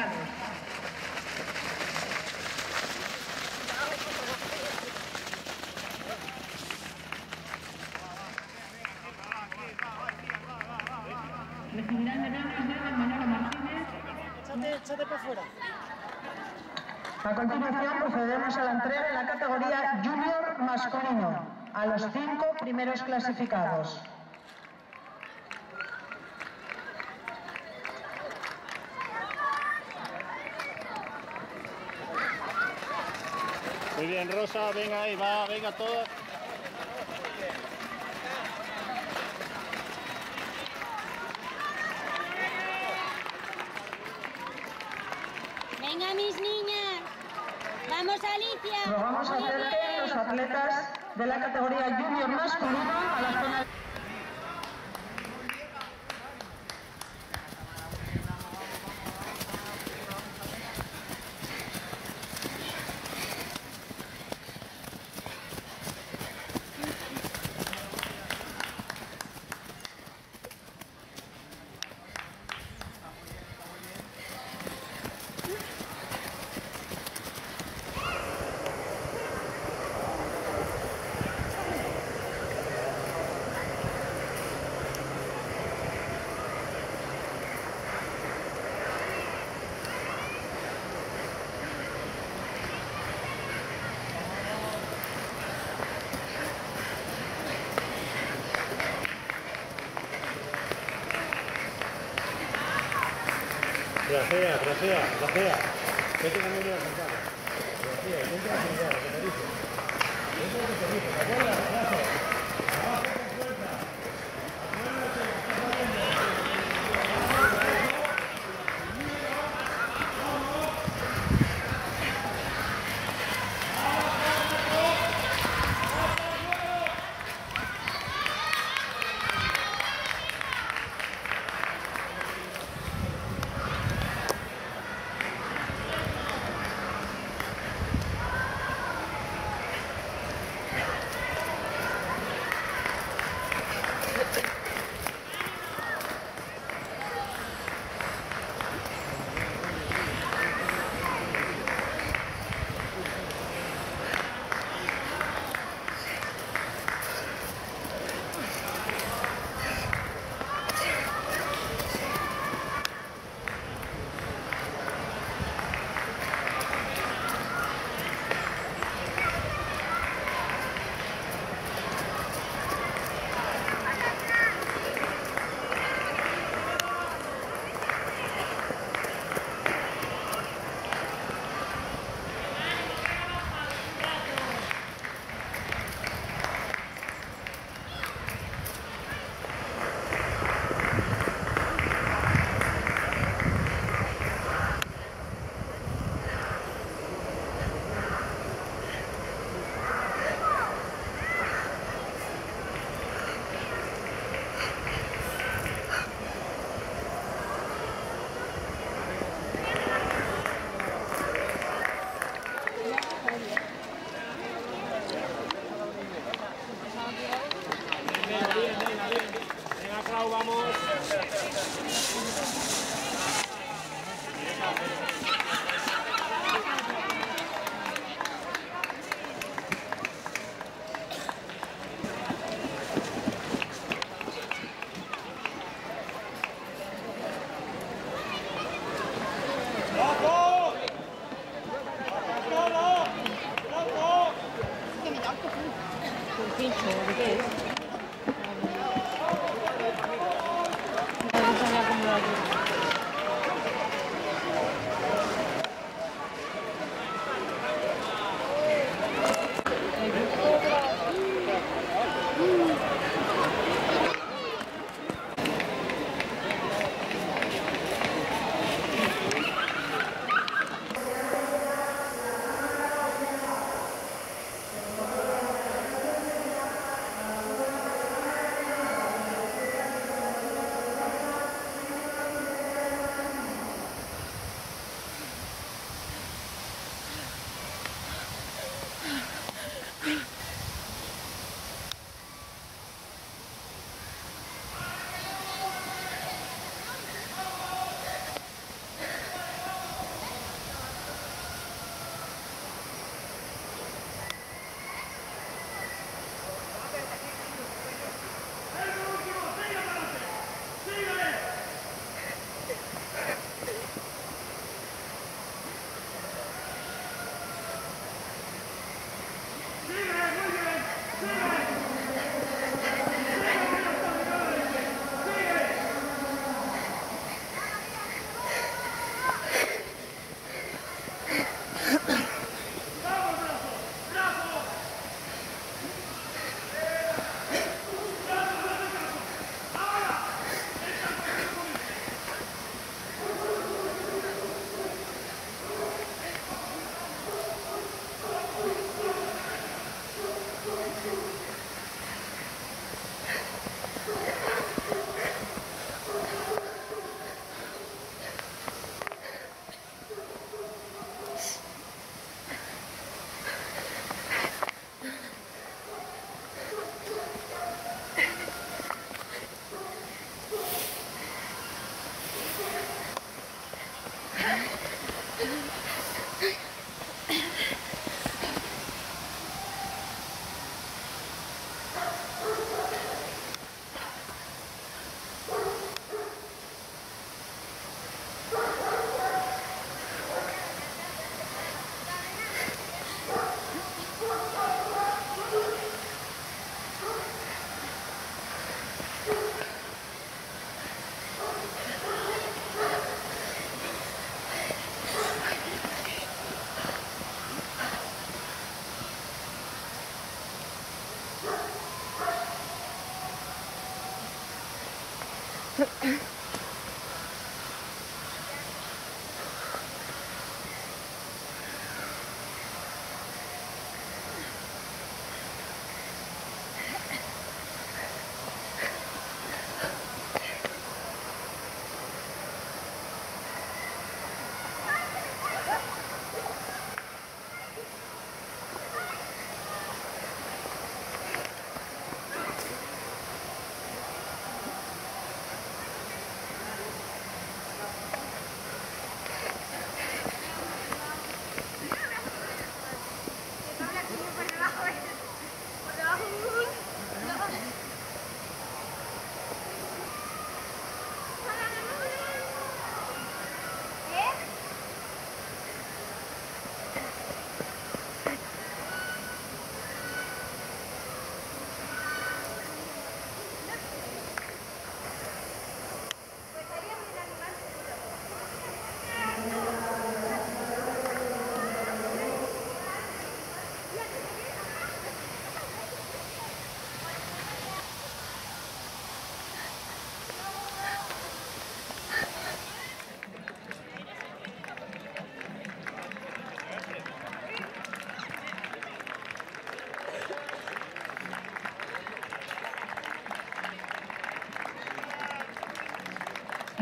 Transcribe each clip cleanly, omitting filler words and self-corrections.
clasificados. Recibirán medallas de Manolo Martínez. Échate para afuera. A continuación procederemos a la entrega en la categoría junior masculino a los 5 primeros clasificados. Muy bien, Rosa, venga ahí, va, venga todas. Venga, mis niñas. Vamos, Alicia. Nos vamos a acercar los atletas de la categoría junior masculino a la zona. Gracias. Vete conmigo a la sentada. Gracias, intenta actividad, lo que te dice. Eso es lo que te dice, ¿te acuerdas? Gracias. Abajo con fuerza. Acuérdate, estás saliendo. Venga, Clau, vamos.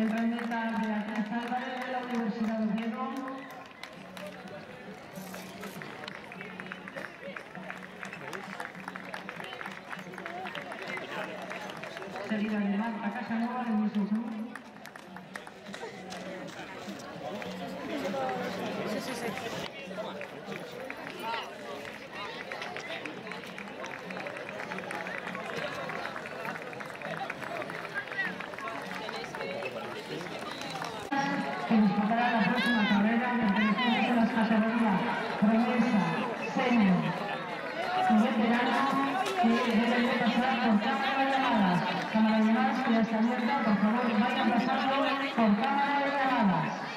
Entra en meta de Beatriz Álvarez de la Universidad de Oviedo. Seguida de Marta Casanova del mismo club. Que disputará la próxima carrera perteneciente a las categorías promesa, senior y veterano, que deben de pasar por cámara de llamadas. Cámara de llamadas que ya está abierta, por favor vayan pasando por cámara de llamadas.